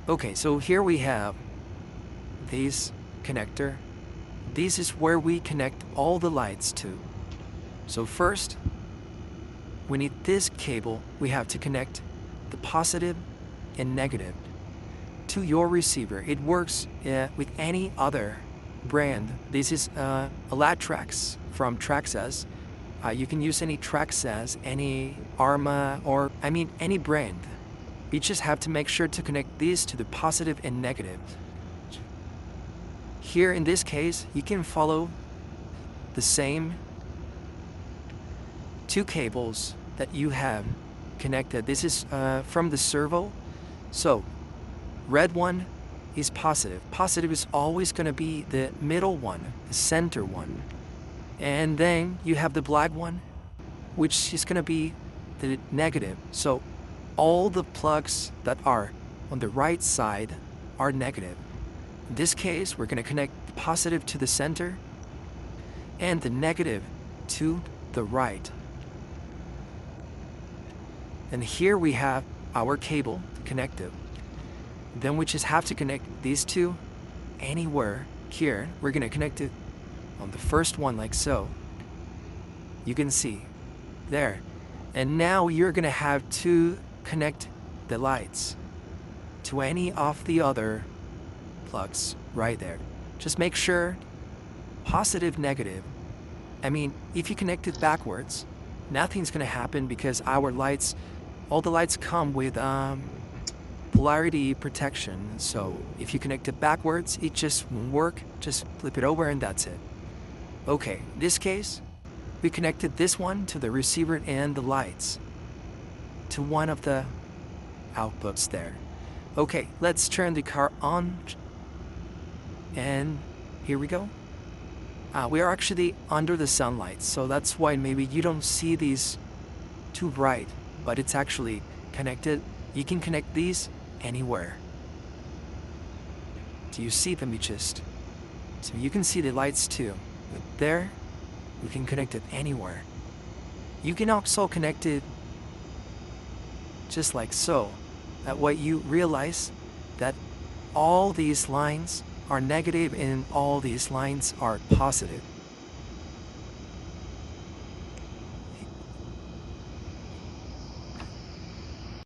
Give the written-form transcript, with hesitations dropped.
Okay, so here we have this connector. This is where we connect all the lights to. So first, we need this cable. We have to connect the positive and negative to your receiver. It works with any other brand. This is a Latrax from Traxxas. You can use any Traxxas, any Arma, or any brand. You just have to make sure to connect these to the positive and negative. Here in this case, you can follow the same two cables that you have connected. This is from the servo. So red one is positive. Positive is always going to be the middle one, the center one. And then you have the black one, which is going to be the negative. So all the plugs that are on the right side are negative. In this case, we're going to connect the positive to the center and the negative to the right. And here we have our cable to connect it. Then we just have to connect these two anywhere. Here, we're going to connect it on the first one like so. You can see there. And now you're going to have to connect the lights to any of the other plugs right there. Just make sure positive, negative. If you connect it backwards, nothing's going to happen because our lights, all the lights come with polarity protection. So if you connect it backwards, it just won't work. Just flip it over and that's it. Okay, in this case, we connected this one to the receiver and the lights to one of the outputs there. Okay, let's turn the car on. And here we go. We are actually under the sunlight, so that's why maybe you don't see these too bright, but it's actually connected. You can connect these anywhere. Do you see them? So you can see the lights too. There, you can connect it anywhere. You can also connect it just like so. That way you realize that all these lines are negative and all these lines are positive.